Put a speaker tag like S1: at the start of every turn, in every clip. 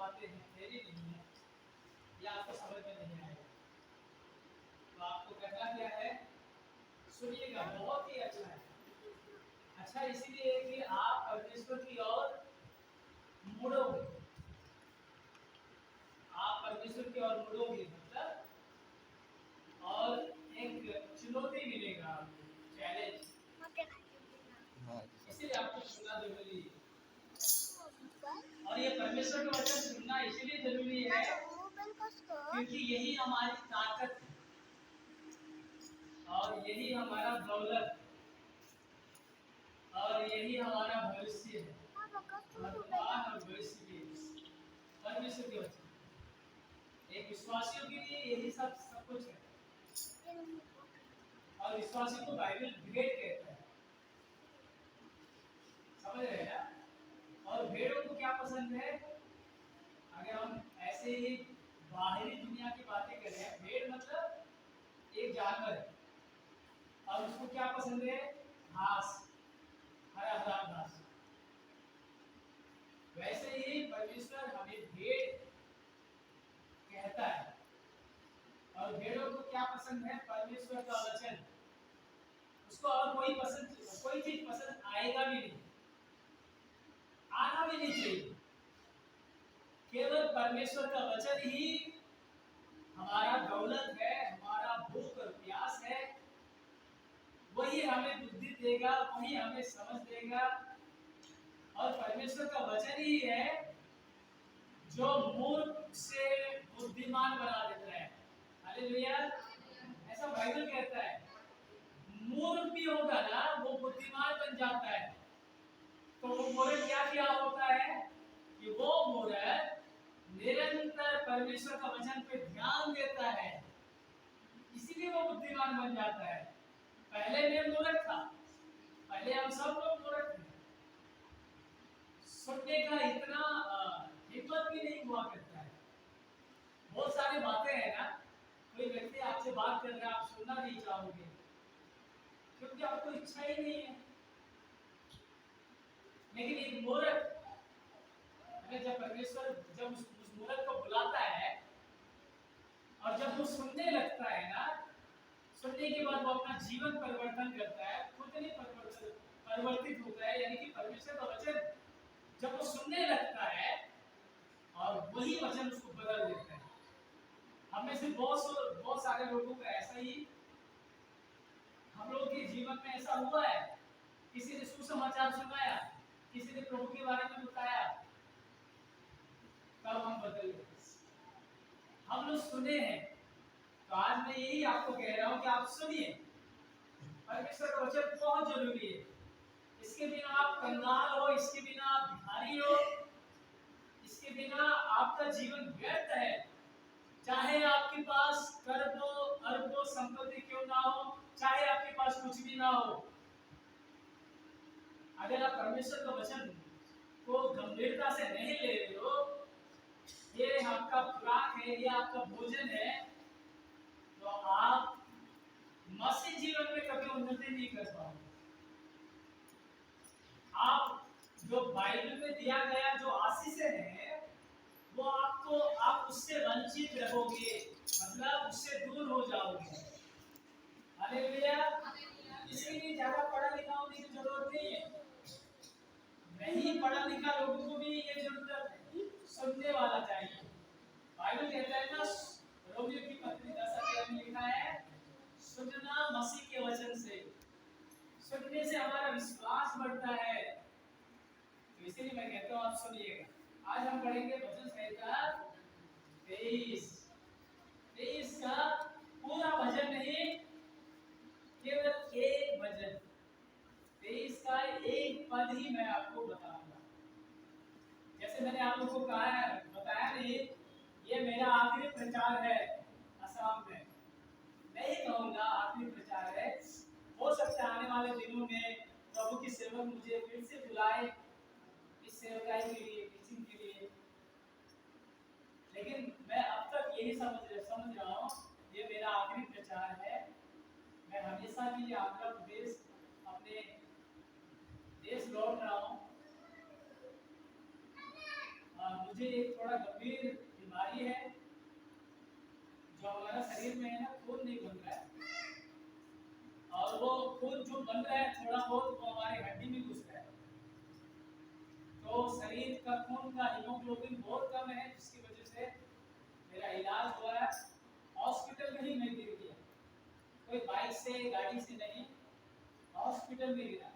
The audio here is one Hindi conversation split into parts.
S1: बातें हैं, थ्योरी नहीं है, ये आपको समझ में नहीं आएगा। तो आपको करना क्या है, सुनिएगा, बहुत ही अच्छा है। अच्छा इसीलिए कि आप परमेश्वर की ओर मुड़ोगे, आप परमेश्वर की ओर मुड़ोगे मतलब, और एक चुनौती मिलेगा आपको, चैलेंज, इसलिए आपको सुनना जरूरी है। और ये परमेश्वर का वचन सुनना इसलिए जरूरी है क्योंकि यही हमारी ताकत है और यही हमारा दौलत और यही हमारा भविष्य है, वर्तमान और भविष्य के परमेश्वर के वचन। एक विश्वासियों के लिए यही सब कुछ है। और विश्वासी को बाइबल भेड़ कहता है, समझ रहे हैं ना। और भेड़ों को क्या पसंद है, अगर हम ऐसे ही बाहरी दुनिया की बातें करें, भेड़ मतलब एक जानवर है और उसको क्या पसंद है, घास, हरा हरा घास। वैसे ही परमेश्वर हमें भेड़ कहता है और भेड़ों को क्या पसंद है, परमेश्वर का वचन। उसको और कोई चीज पसंद आएगा भी नहीं, आना भी नहीं चाहिए। केवल परमेश्वर का वचन ही हमारा दौलत है, हमारा भूख और प्यास है। वही हमें बुद्धि देगा, वही हमें समझ देगा। और परमेश्वर का वचन ही है जो मूर्ख से बुद्धिमान बना देता है। हालेलुया, ऐसा बाइबल कहता है। मूर्ख भी होगा ना, वो बुद्धिमान बन जाता है। तो वो मूर्ख क्या किया होता है कि वो मूर्ख निरंतर परमेश्वर का वचन पे ध्यान देता है, इसीलिए वो बुद्धिमान बन जाता है। पहले मैं मूर्ख था, पहले हम सब लोग मूर्ख थे, सुनने का इतना हिम्मत भी नहीं हुआ करता है। बहुत सारी बातें हैं ना, कोई व्यक्ति आपसे बात कर रहा है, आप सुनना नहीं चाहोगे क्योंकि आपको इच्छा ही नहीं है। लेकिन एक मूर्ख, जब परमेश्वर जब उस मूर्ख को बुलाता है और जब वो सुनने लगता है ना, सुनने के बाद वो अपना जीवन परिवर्तन करता है, खुद नहीं परिवर्तित होता है। यानी कि परमेश्वर का वचन जब वो सुनने लगता है और वही वचन उसको बदल देता है। हम में से बहुत सारे लोगों का ऐसा ही, हम लोगों के जीवन में ऐसा हुआ है। किसी ने सुसमाचार सुनाया, किसी ने प्रभु के बारे में बताया, तब हम बदल गए। हम लोग सुने हैं। तो आज मैं यही आपको कह रहा हूं कि आप सुनिए, परमेश्वर का वचन बहुत जरूरी है। इसके बिना आप कंगाल हो, इसके बिना आप भिखारी हो, इसके बिना आपका जीवन व्यर्थ है। चाहे आपके पास करोड़ों अरबों संपत्ति क्यों ना हो, चाहे आपके पास कुछ भी ना हो, अगर आप परमेश्वर का वचन को गंभीरता से नहीं ले रहे हो, ये आपका खुराक है, ये आपका भोजन है, तो आप मसीह जीवन में कभी उन्नति नहीं कर पाओगे। आप जो बाइबल में दिया गया जो आशीषें हैं, वो आपको, आप उससे वंचित रहोगे, मतलब उससे दूर हो जाओगे। हालेलुया। इसीलिए ज्यादा पढ़ा लिखा होने की जरूरत नहीं है। नहीं पढ़ा लिखा लोगों को भी ये जरूरत है, सुनने वाला चाहिए। बाइबल कहता है ना, रोमियो की पत्री 10 अध्याय में लिखा है, सुनना मसीह के वचन से, सुनने से हमारा विश्वास बढ़ता है। तो इसीलिए मैं कहता हूँ आप सुनिएगा। आज हम पढ़ेंगे वचन संहिता 23 का पूरा भजन नहीं, केवल एक भजन, 23 का एक पद ही मैं आपको बताऊंगा। जैसे मैंने आप लोगों को कहा है, बताया नहीं, ये मेरा आखिरी प्रचार है असम में। मैं ही कहूँगा आखिरी प्रचार है। हो सकता है आने वाले दिनों में प्रभु की सेवक मुझे फिर से बुलाए इस सेवकाई के लिए, टीचिंग के लिए। लेकिन मैं अब तक यही समझ रहा हूँ, ये मेरा आखिरी प्रचार है। मैं हमेशा के लिए आंध्र प्रदेश, अपने देश लौट रहा हूँ। मुझे मुझे एक थोड़ा गंभीर बीमारी है, जो हमारा शरीर में है ना, खून नहीं बन रहा है, और वो खून जो बन रहा है थोड़ा बहुत वो हमारे हड्डी में घुस रहा है। तो शरीर का खून का हीमोग्लोबिन बहुत कम है, जिसकी वजह से मेरा इलाज हुआ है। हॉस्पिटल में ही मैं गिर गया, कोई बाइक से गाड़ी से नहीं, हॉस्पिटल में गिरा।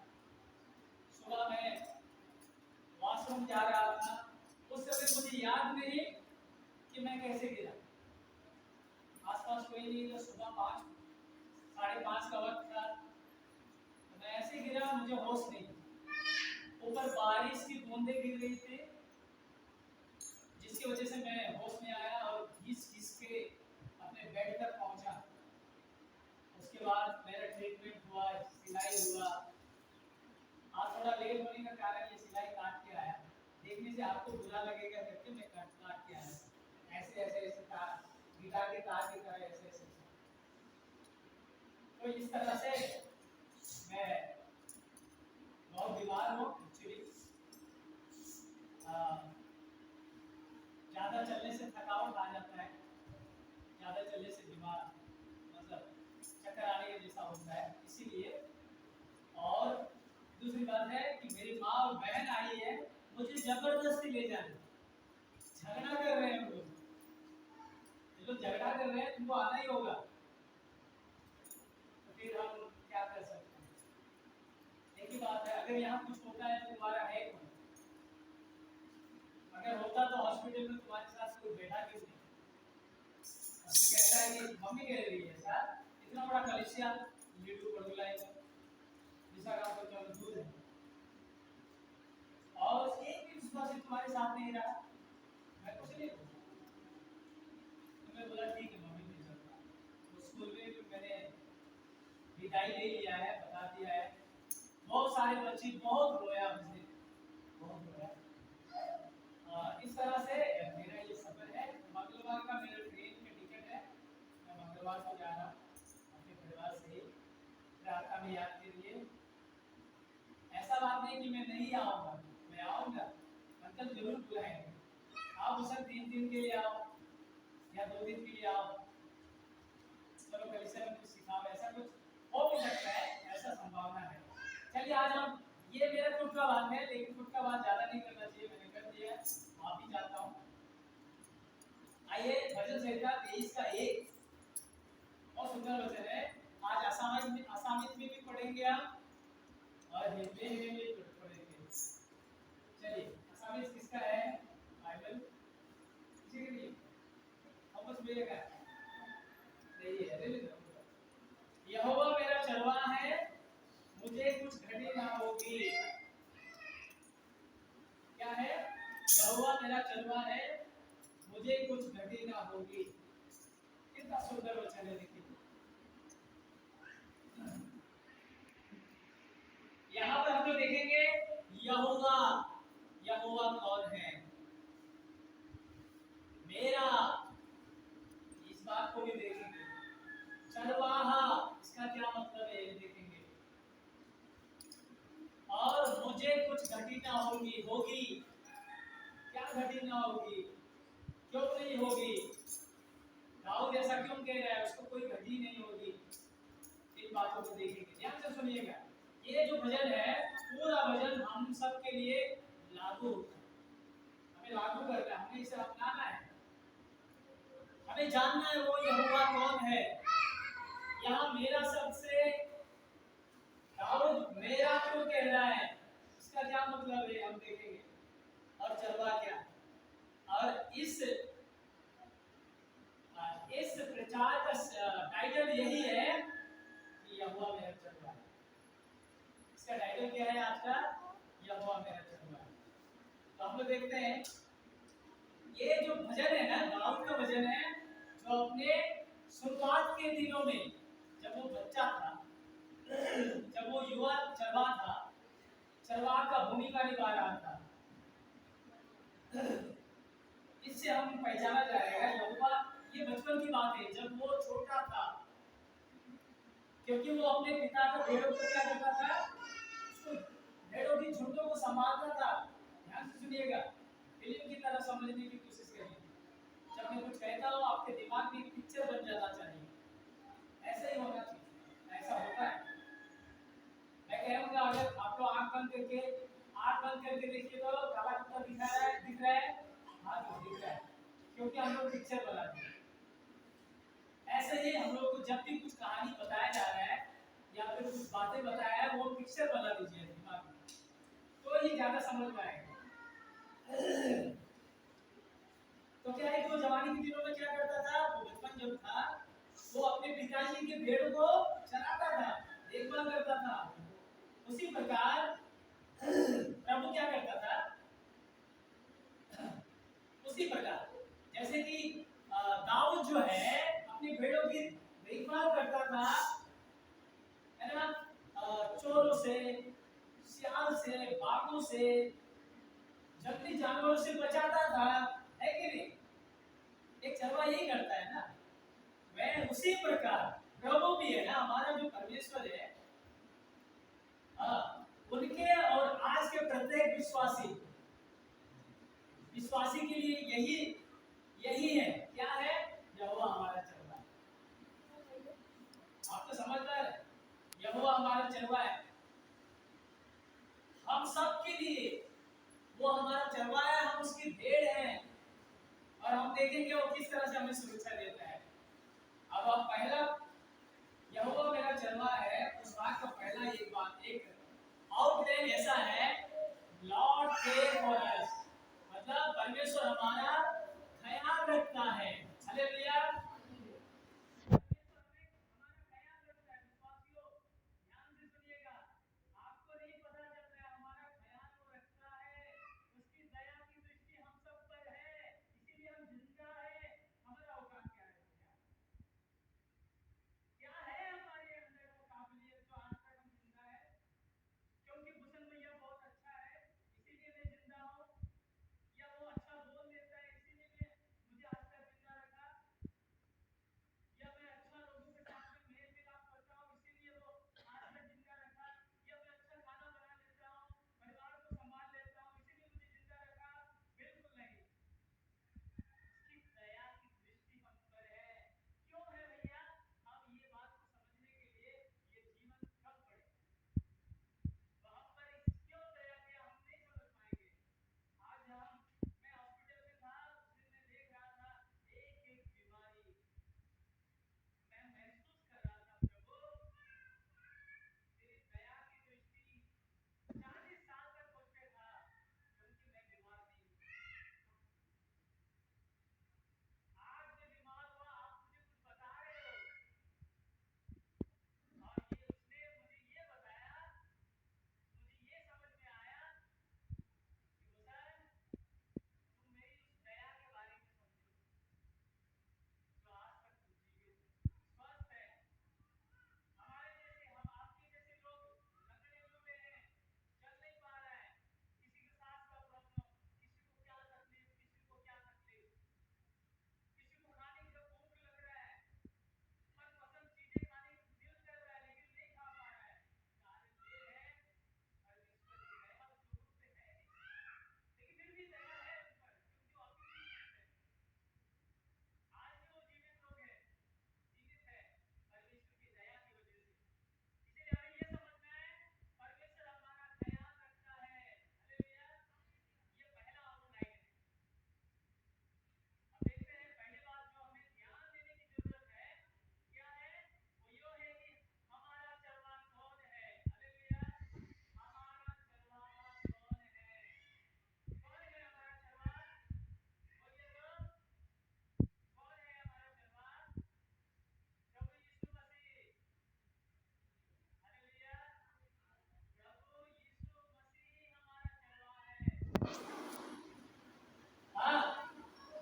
S1: सुबह मैं वॉशरूम जा रहा था, उस समय मुझे याद नहीं कि मैं कैसे गिरा। आसपास कोई नहीं था, सुबह 5, 5:30 का वक्त था, तो मैं ऐसे गिरा, मुझे होश नहीं। ऊपर बारिश की बूंदें गिर रही थी, जिसकी वजह से मैं होश में आया और घिस घिस के अपने बेड तक पहुंचा। उसके बाद मेरा ट्रीटमेंट हुआ, सिलाई हुआ। आज थोड़ा लेट होने का कारण ये सिलाई काट के आया, देखने से आपको बुरा लगेगा करके मैं काट के आया। ऐसे ऐसे ऐसे तार, गिटार के तार की तरह ऐसे ऐसे। तो इस तरह से मैं बहुत बीमार हूँ एक्चुअली। ज़्यादा चलने से थकावट आ जाता है, ज़्यादा चलने से बीमार, मतलब चक्कर आने के जैसा होता है, इसीलिए। और दूसरी बात है कि मेरी माँ और बहन आई है मुझे जबरदस्ती ले जाने, झगड़ा कर रहे हैं हम लोग। ये लोग झगड़ा कर रहे हैं, तुमको आना ही होगा, तो फिर हम क्या कर सकते हैं। एक ही बात है, अगर यहाँ कुछ होता है तो तुम्हारा है कौन? अगर होता तो हॉस्पिटल में तुम्हारे साथ कोई बैठा क्यों नहीं? कहता है कि मम्मी कह रही है सर, इतना बड़ा कलेशिया लीडू कर बुलाएगा, जिसका काम तो चलो दूर है, और एक भी विश्वासी तुम्हारे साथ नहीं रहा, मैं कुछ नहीं बोलूँ। तो मैं बोला ठीक है मम्मी नहीं चलता। तो स्कूल में भी मैंने विदाई ले लिया है, बता दिया है। बहुत सारे बच्चे बहुत रोया मुझे, बहुत रोया। इस तरह से मेरा ये सफर है। मंगलवार का मेरा ट्रेन का टिकट है, मैं मंगलवार को जा रहा हूँ अपने परिवार से ही, प्रार्थना में याद के लिए। ऐसा बात नहीं कि मैं नहीं आऊँगा, मैं आऊँगा, अंकल जरूर बुलाएंगे। आप उसे 3 दिन के लिए आओ या 2 दिन के लिए आओ, चलो कलिसिया में कुछ सिखाओ, ऐसा कुछ हो भी सकता है, ऐसा संभावना है। चलिए आज हम, ये मेरा खुद का बात है, लेकिन खुद का बात ज़्यादा नहीं करना चाहिए, मैंने कर दिया है, माफी चाहता हूँ। आइए भजन संहिता 23 का 1, बहुत सुंदर वचन है। आज असामित में भी पढ़ेंगे आप, और हिंदी में भी पढ़ेंगे। चलिए, असामित किसका है? बाइबल किसी के लिए? वापस मिलेगा नहीं है। यहोवा मेरा चरवाहा है, मुझे कुछ घटी ना होगी। क्या है? यहोवा मेरा चरवाहा है, मुझे कुछ घटी ना होगी। कितना सुंदर वचन है, देखिए। यहाँ पर हम लोग देखेंगे यहोवा, यहोवा कौन है? मेरा, इस बात को भी देखेंगे। चरवाहा, इसका क्या मतलब है, ये देखेंगे। और मुझे कुछ घटी ना होगी, होगी क्या? घटी ना होगी, क्यों नहीं होगी? दाऊद ऐसा क्यों कह रहा है, उसको कोई घटी नहीं होगी? इन बातों को देखेंगे, ध्यान से सुनिएगा। ये जो भजन है, पूरा भजन हम सब के लिए लागू होता है, हमें लागू करना है, हमें इसे अपनाना है, हमें जानना है वो यहोवा कौन है। यहाँ मेरा सबसे, दाऊद मेरा क्यों कह रहा है, इसका क्या मतलब है, हम देखेंगे। और चरवाहा क्या, और इस प्रचार का टाइटल यही है कि यहोवा मेरा चरवाहा है। इसका टाइटल क्या है आज का? यहोवा मेरा चरवाहा है। तो हम लोग देखते हैं, ये जो भजन है ना, दाऊद का भजन है, जो अपने शुरुआत के दिनों में, जब वो बच्चा था, जब वो युवा चरवाहा था, चरवाहा का भूमिका निभा रहा था, इससे हम पहचाना जाएगा यहोवा। ये बचपन की बात है, जब वो छोटा था, क्योंकि वो अपने पिता को, भेड़ों को क्या करता था, उसको भेड़ों की झुंडों को संभालता था। ध्यान से सुनिएगा, फिल्म की तरह समझने की कोशिश करिए। जब मैं कुछ कहता हूँ आपके दिमाग में एक पिक्चर बन जाना चाहिए, ऐसा ही होना चाहिए। ऐसा होता है। मैं कहूँगा अगर आप लोग आँख बंद करके देखिए तो काला कुत्ता दिख रहा है, हाँ तो दिख रहा है, क्योंकि हम लोग पिक्चर बना दिए। ऐसे ही हम लोग को जब भी कुछ कहानी बताया जा रहा है या फिर कुछ बातें बताया है, वो पिक्चर बना दीजिए दिमाग में, तो ये ज्यादा समझ में आएगा। तो क्या है, वो जवानी के दिनों में क्या करता था, वो बचपन जब था वो अपने पिताजी के भेड़ों को चराता था, देखभाल करता था। उसी प्रकार प्रभु क्या करता था, उसी प्रकार जैसे कि दाऊद जो है अपनी भेड़ों की देखभाल करता था, है ना, चोरों से, सियाल से, बाघों से, जंगली जानवरों से बचाता था, है कि नहीं? एक चरवाहा यही करता है ना। वह उसी प्रकार प्रभु भी है ना, हमारा जो परमेश्वर है, उनके और आज के प्रत्येक विश्वासी के लिए यही है। क्या है? यहोवा हमारा चरवाहा है। आप तो समझदार है, यहोवा हमारा चरवाहा है। हम सब के लिए वो हमारा चरवाहा है, हम उसकी भेड़ हैं। और हम देखेंगे वो किस तरह से हमें सुरक्षा देता है। अब आप पहला यहोवा मेरा चरवाहा है, उस बात का पहला एक आउटलाइन ऐसा है, लॉर्ड केयर फॉर अस, मतलब परमेश्वर हमारा ख्याल रखता है। हालेलुया।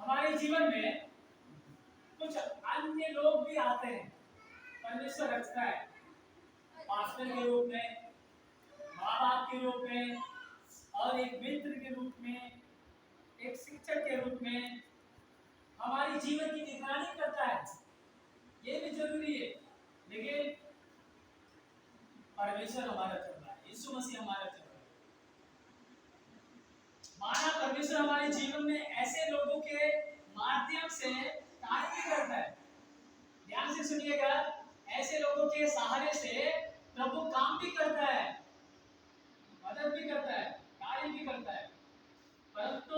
S1: हमारे जीवन में कुछ अन्य लोग भी आते हैं, परमेश्वर रखता है, पास्टर के रूप में, माँ बाप के रूप में, और एक मित्र के रूप में, एक शिक्षक के रूप में हमारी जीवन की निगरानी करता है। ये भी जरूरी है। लेकिन परमेश्वर हमारा चरवाहा है, यीशु मसीह हमारा चरवाहा है। माना परमेश्वर हमारे जीवन के सहारे से प्रभु काम भी करता है, मदद भी करता है, कार्य भी करता है। परंतु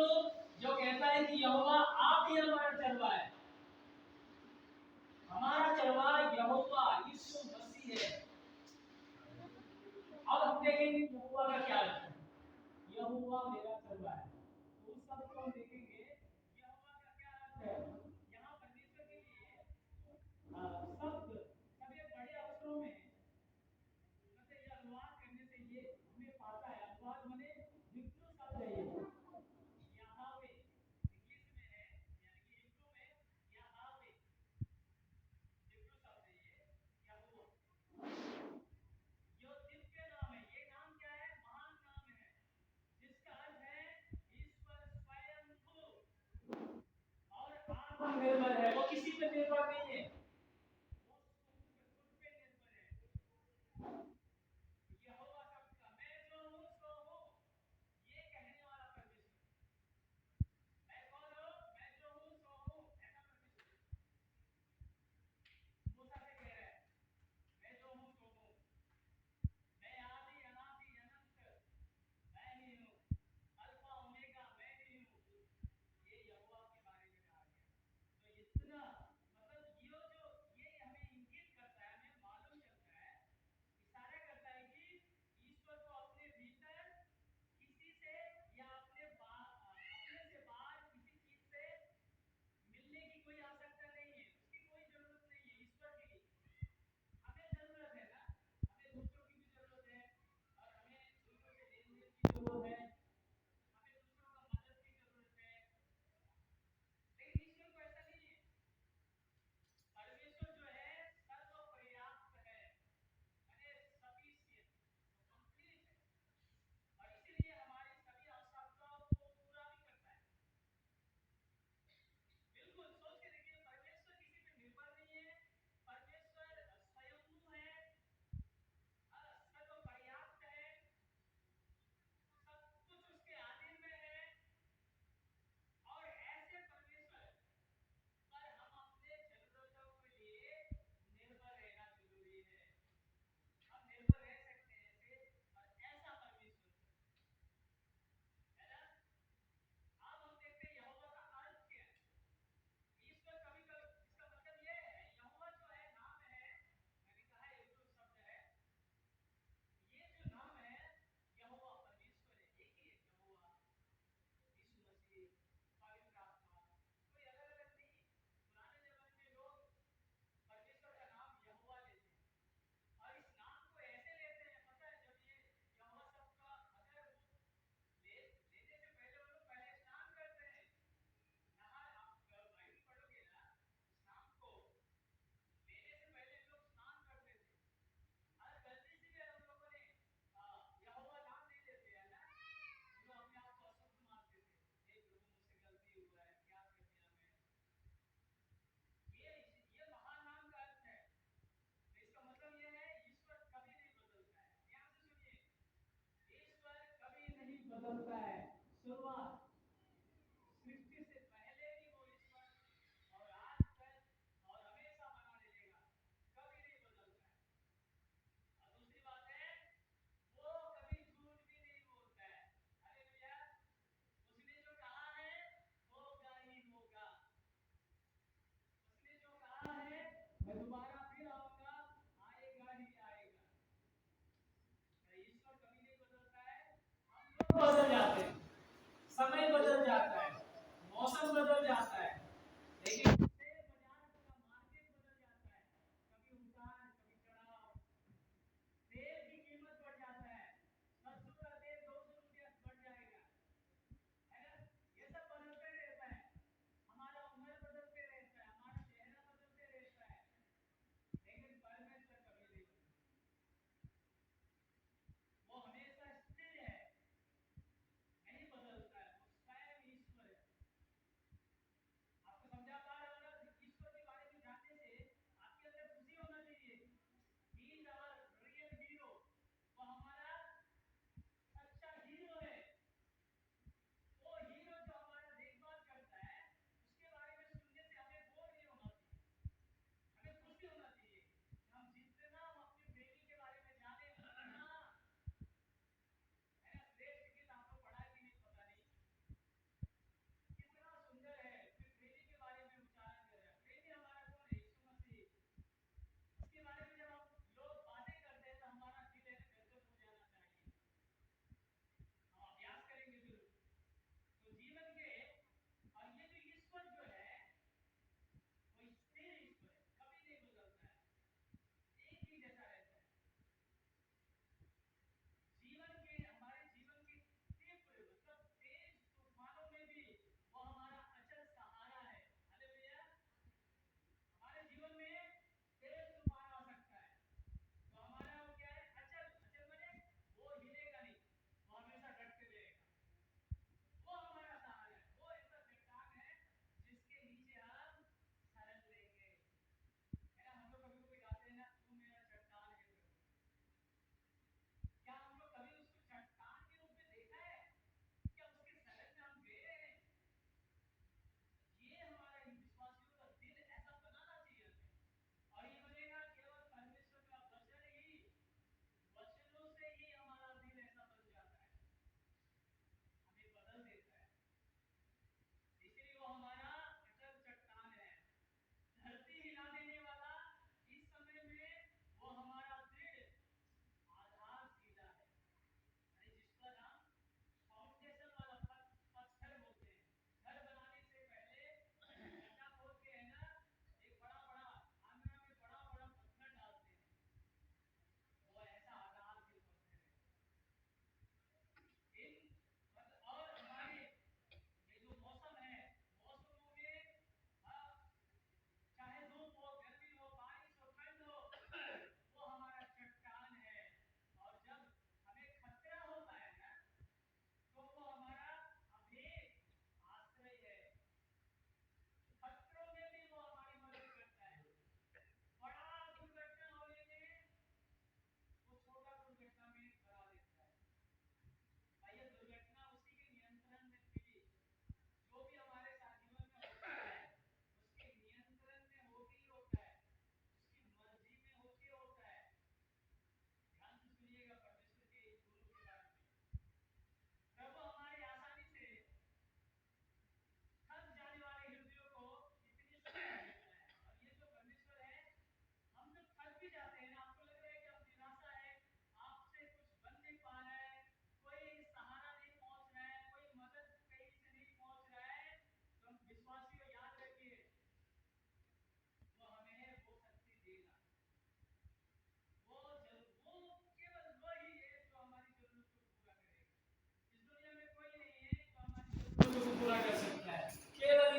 S1: जो कहता है कि यहोवा आप ही हमारा चरवा है, हमारा चरवा यहोवा यीशु मसीह है। अब हम देखेंगे यहोवा का क्या अर्थ है। यहोवा मेरा चरवा है, तो उस शब्द को हम देखेंगे यहोवा का क्या अर्थ है। यहाँ परमेश्वर के लिए शब्द सभी बड़े अक्षरों में मतलब ये अनुवाद करने से ये हमें पाता है। अनुवाद माने हिब्रू शब्द है ये यहावे, इंग्लिश में है यानी कि हिब्रू में यहावे हिब्रू शब्द है ये यहोवा। जो दिव्य नाम है, ये नाम क्या है, महान नाम है, जिसका अर्थ है ईश्वर स्वयं और आत्मनिर्भर है। वो किसी पे निर्भर नहीं है, वो खुद पे निर्भर है। यहोवा शब्द का मैं जो हूँ सो हूँ, ये कहने वाला परमेश्वर। मैं कौन हूँ, मैं जो हूँ सो हूँ, ऐसा परमेश्वर मूसा से कह रहा है, मैं जो हूँ सो हूँ, मैं आदि अनादि अनंत मैं ही हूँ, अल्फा ओमेगा मैं ही हूँ। ये यहोवा के बारे में कहा गया। तो इतना मतलब ये हमें इंगित करता है, हमें मालूम चलता है, इशारा करता है कि ईश्वर को अपने भीतर किसी से या अपने से बाहर किसी चीज से मिलने की कोई आवश्यकता नहीं है, उसकी कोई जरूरत नहीं है। ईश्वर के लिए हमें जरूरत है ना, हमें दूसरों की भी जरूरत है और हमें दूसरों से लेन देन की जरूरत है, हमें दूसरों का मदद की जरूरत है। लेकिन ईश्वर को ऐसा नहीं है। परमेश्वर जो है सर्व पर्याप्त है, यानी सफिशिएंट, कंप्लीट है, और इसीलिए हमारी सभी आवश्यकताओं को पूरा भी करता है। बिल्कुल सोच के देखिए, परमेश्वर किसी पे निर्भर नहीं है, परमेश्वर स्वयं है, सर्व पर्याप्त है, सब कुछ उसके अधीन में है। और ऐसे परमेश्वर पर हम अपने जरूरतों के लिए निर्भर रहना जरूरी है। हम निर्भर रह सकते हैं ऐसे, और ऐसा परमेश्वर है ना। अब हम देखते हैं यहोवा का अर्थ क्या है। ईश्वर कभी कभी इसका मतलब ये है, यहोवा जो है नाम है, मैंने कहा हिब्रू शब्द है, ये जो नाम है यहोवा परमेश्वर है, एक ही है यहोवा यीशु मसीह पवित्र आत्मा, कोई अलग अलग नहीं। पुराने जमाने में लोग परमेश्वर का नाम यहोवा लेते हैं, और इस नाम को ऐसे लेते हैं, पता है, जब ये यहोवा शब्द का अगर लेने से पहले वो लोग पहले स्नान करते हैं। नहा आप बाइबल पढ़ोगे ना, इस नाम को लेने से पहले लोग स्नान करते थे। और गलती से भी हम लोगों ने यहोवा नाम नहीं लेते हैं ना, हम लोग अपने आप को अशुद्ध मानते थे। हे प्रभु मुझसे गलती हुआ है, क्या कर दिया मैं। ये महान नाम का अर्थ है। तो इसका मतलब ये है ईश्वर कभी नहीं बदलता है। ध्यान से सुनिए, ईश्वर कभी नहीं बदलता है। शुरुआत सृष्टि से पहले भी वो ईश्वर, और आज तक और हमेशा बना रहेगा, कभी नहीं बदलता है। और दूसरी बात है, वो कभी झूठ भी नहीं बोलता है। हालेलुया। उसने जो कहा है होगा ही होगा, उसने जो कहा है मैं दोबारा फिर आऊंगा, आएगा ही आएगा। ईश्वर कभी नहीं बदलता है। हम लोग बदल जाते हैं, समय बदल जाता है, मौसम बदल जाता है, लेकिन शेयर बाजार का मार्केट बदल जाता है, कभी उतार कभी चढ़ाव, तेल की कीमत बढ़ जाता है, 700 का तेल 200 रुपया बढ़ जाएगा, है ना। ये सब बदलते रहता है, हमारा उम्र बदलते रहता है, हमारा चेहरा बदलते रहता है, लेकिन परमेश्वर कभी नहीं बदलता, वो हमेशा स्थिर है, नहीं बदलता है, वो स्वयं ईश्वर है।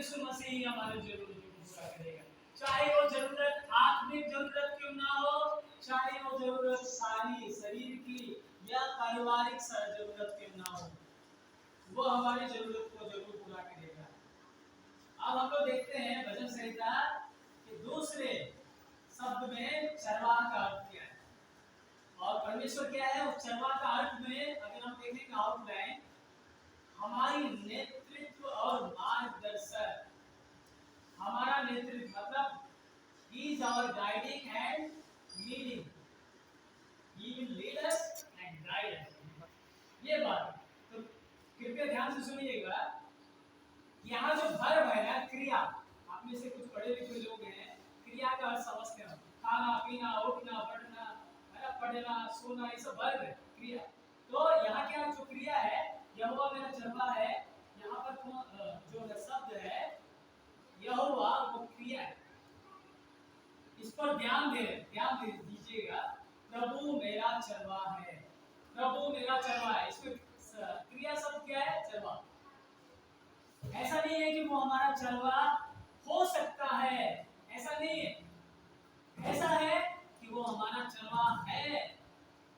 S1: यीशु मसीह हमारे जरूरतों को पूरा करेगा, चाहे वो जरूरत आत्मिक जरूरत क्यों ना हो, चाहे वो जरूरत सारी शरीर की या पारिवारिक जरूरत क्यों ना हो, वो हमारी जरूरत को जरूर पूरा करेगा। अब हम लोग देखते हैं भजन संहिता के दूसरे शब्द में चरवाह का अर्थ क्या है और परमेश्वर क्या है। उस चरवाह का अर्थ में अगर हम देखेंगे आउटलाइन, हमारी नेतृत्व और मार्गदर्शक, हमारा नेतृत्व मतलब he is our guiding and leading, he will lead us and guide us। ये बात तो कृपया ध्यान से सुनिएगा, यहाँ जो वर्ब है ना, क्रिया, आप में से कुछ पढ़े लिखे लोग हैं, क्रिया का अर्थ समझते हैं, खाना पीना उठना बढ़ना पढ़ना सोना, ये सब वर्ब है, क्रिया। तो यहाँ क्या जो क्रिया है, यहोवा मेरा चरवाहा है, यहाँ पर जो शब्द है यहोवा वो क्रिया है, इस पर ध्यान दे दीजिएगा। प्रभु मेरा चरवाहा है, प्रभु मेरा चरवाहा है, इसमें क्रिया शब्द क्या है, चरवाहा। ऐसा नहीं है कि वो हमारा चरवाहा हो सकता है, ऐसा नहीं है, ऐसा है कि वो हमारा चरवाहा है।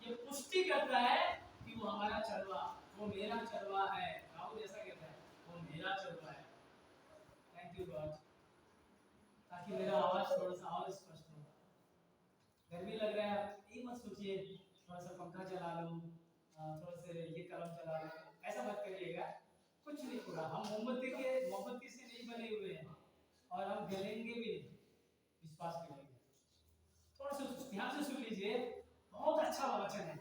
S1: ये पुष्टि करता है कि वो हमारा चरवाहा, वो मेरा चरवाहा है। राहुल ऐसा कहता है, वो मेरा चरवाहा है। थैंक यू गॉड, ताकि मेरा आवाज थोड़ा सा और स्पष्ट हो। गर्मी लग रहा है, ये मत सोचिए थोड़ा सा पंखा चला लूं, थोड़ा से ये कलम चला लूं, ऐसा मत करिएगा, कुछ नहीं होगा। हम मोमबत्ती से नहीं बने हुए हैं और हम जलेंगे भी नहीं, विश्वास करेंगे। थोड़ा सा ध्यान से सुन लीजिए, बहुत अच्छा वचन है,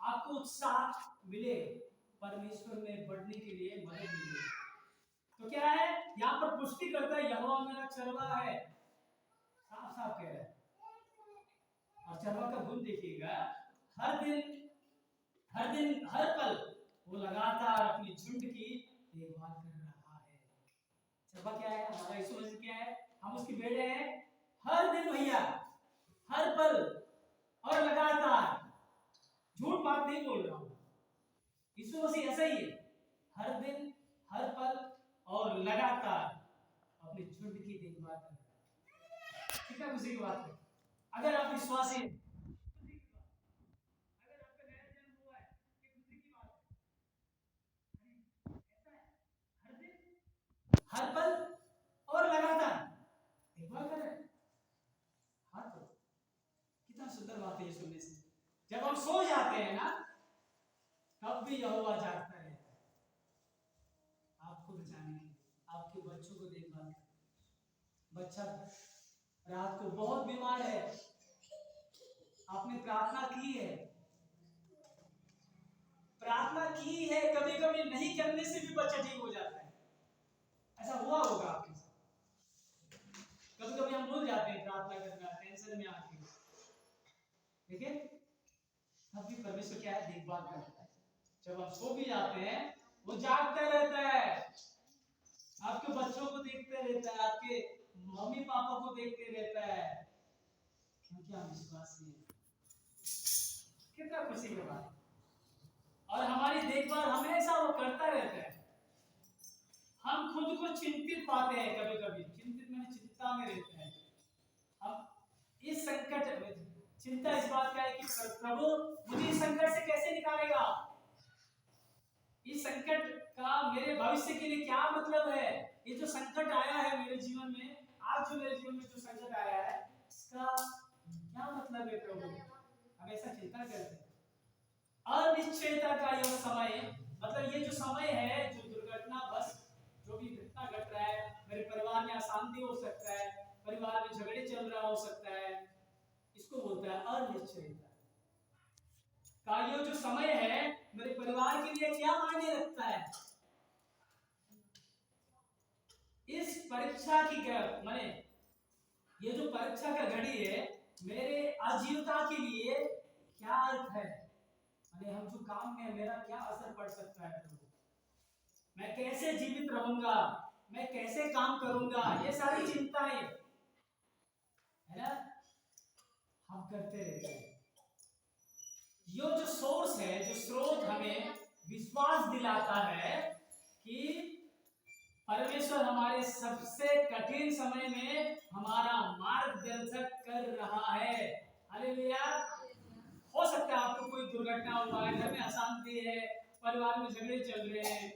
S1: आपको उत्साह मिले, परमेश्वर में बढ़ने के लिए मदद मिले। तो क्या है यहाँ पर पुष्टि करता है, यहोवा मेरा चरवाहा है, साफ साफ कह रहा है। और चरवाहा का गुण देखिएगा, हर दिन हर पल वो लगातार अपनी झुंड की देखभाल कर रहा है। चरवाहा क्या है, हमारा यीशु मसीह क्या है, हम उसकी भेड़ें हैं। हर दिन भैया, हर पल और लगातार, झूठ बात नहीं बोल रहा हूं, यीशु मसीह ऐसा ही है, हर दिन हर पल और लगातार अपनी झुंड की देखभाल कर रहा है। कितना खुशी की बात है, अगर आप विश्वासी हैं, अगर आपका नया जन्म हुआ है, ये खुशी की बात है। ऐसा है, हर दिन हर पल और लगातार देखभाल कर रहे हैं। हाँ, तो कितना सुंदर बात है ये सुनने से। जब हम सो जाते हैं ना, तब भी यहोवा जागता रहता है, आपको बचाने के लिए, आपके बच्चों को देखभाल। बच्चा रात को बहुत बीमार है, आपने प्रार्थना की है, कभी कभी नहीं करने से भी बच्चा ठीक हो जाता है, ऐसा हुआ होगा आपके साथ। कभी कभी हम भूल जाते हैं प्रार्थना करना, टेंशन में आके, लेकिन तब भी परमेश्वर क्या है, देखभाल करता है। जब आप सो भी जाते हैं, वो जागता रहता है, आपके बच्चों को देखते रहता है, आपके मम्मी पापा को देखते रहता है, क्योंकि आप विश्वासी हैं। कितना खुशी की बात। और हमारी देखभाल हमेशा वो करता रहता है। हम खुद को चिंतित पाते हैं, कभी कभी चिंतित मैंने चिंता में रहते हैं। अब इस संकट में चिंता इस बात का है कि प्रभु मुझे इस संकट से कैसे निकालेगा, इस संकट का मेरे भविष्य के लिए क्या मतलब है, ये जो संकट आया है मेरे जीवन में, आज जो मेरे जीवन में जो संकट आया है, इसका क्या मतलब है प्रभु, हम ऐसा चिंता करते हैं। अनिश्चयता का यह समय, मतलब ये जो समय है, जो दुर्घटना बस जो भी घटना घट रहा है, मेरे परिवार में अशांति हो सकता है, परिवार में झगड़े चल रहा हो सकता है, इसको बोलता है अनिश्चयता का ये जो समय है, मेरे परिवार के लिए क्या मायने रखता है। इस परीक्षा की माने ये जो परीक्षा का घड़ी है, मेरे आजीविका के लिए क्या अर्थ है, माने हम जो काम में मेरा क्या असर पड़ सकता है, मैं कैसे जीवित रहूंगा, मैं कैसे काम करूंगा, ये सारी चिंताएं है ना, हम करते रहते हैं। ये जो सोर्स है, जो स्रोत हमें विश्वास दिलाता है कि परमेश्वर परमेश्वर हमारे सबसे कठिन समय में हमारा मार्गदर्शन कर रहा है। हालेलुया। हो सकता है आपको कोई दुर्घटना हुआ है, घर में अशांति है, परिवार में झगड़े चल रहे हैं,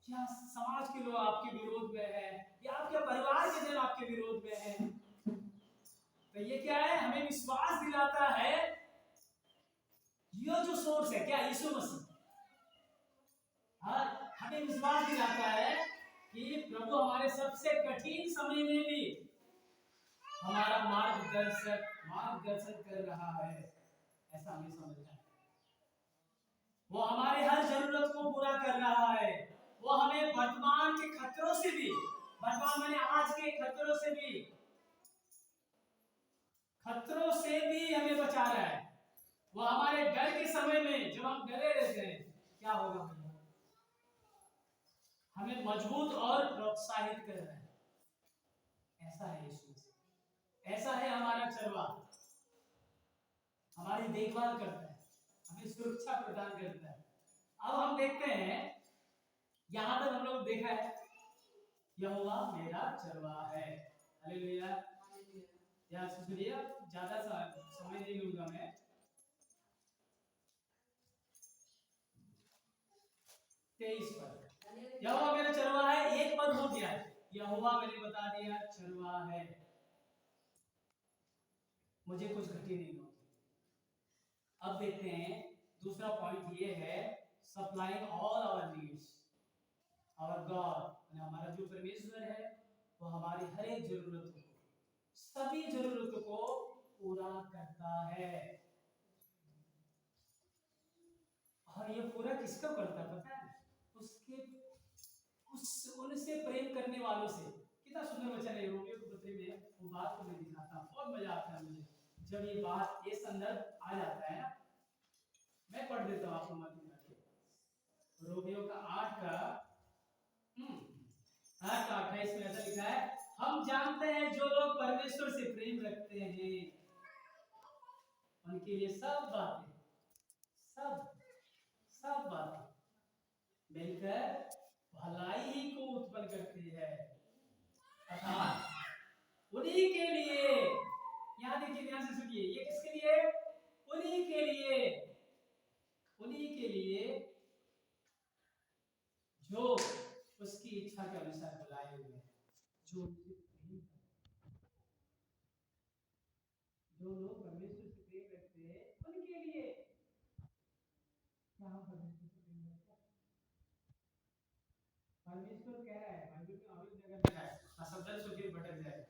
S1: या समाज के लोग आपके विरोध में है, या आपके परिवार के जन आपके विरोध में है। तो ये क्या है? हमें विश्वास दिलाता है, ये जो सोर्स है क्या? यीशु मसीह। हाँ, हमें विश्वास दिलाता है कि प्रभु हमारे सबसे कठिन समय में भी हमारा मार्गदर्शन कर रहा है। ऐसा हमें समझना है। वो हमारे हर जरूरत को पूरा कर रहा है। वो हमें वर्तमान के खतरों से भी, वर्तमान माने आज के खतरों से भी हमें बचा रहा है। वो हमारे डर के समय में जब हम डरे रहते हैं, क्या होगा भैया? हमें मजबूत और प्रोत्साहित कर रहा है। ऐसा है यीशु मसीह। ऐसा है हमारा चरवाहा, हमारी देखभाल करता है, हमें सुरक्षा प्रदान करता है। अब हम देखते हैं, यहां तक हम लोग देखा है, यहोवा मेरा चरवाहा है। हालेलुया। या सुनिए, ज्यादा समय नहीं लूंगा मैं। तेईस पद, यहोवा मेरा चरवाहा है। एक पद हो गया, यहोवा मैंने बता दिया चरवाहा है, मुझे कुछ घटी नहीं होती। अब देखते हैं दूसरा पॉइंट ये है, supplying all our needs. Our God, हमारा जो परमेश्वर है, वो हमारी हर एक जरूरतों को, सभी जरूरतों को पूरा करता है। और ये पूरा किसका करता है पता है? उसके उनसे प्रेम करने वालों से। कितना सुंदर वचन है रोमियो के पत्र में। वो बात को मैं दिखाता हूँ, बहुत मजा आता है मुझे जब ये बात, ये संदर्भ आ जाता है ना। मैं पढ़ देता हूँ आपको, मत दिखाइए। रोमियो का 8 का 28 में ऐसा लिखा है, हम जानते हैं जो लोग परमेश्वर से प्रेम रखते हैं उनके लिए सब बातें मिलकर भलाई ही को उत्पन्न करती है। अर्थात उन्हीं के लिए, यहाँ देखिए, ध्यान से सुनिए, ये किसके लिए? उन्हीं के लिए जो उसकी इच्छा के अनुसार बुलाए हुए हैं, जो लोग परमेश्वर से प्रेम रखते हैं उनके लिए। क्या हम परमेश्वर से प्रेम रखते हैं? परमेश्वर कह रहा है, बाइबल में और जगह लिखा है, शब्द से फिर भटक जाए।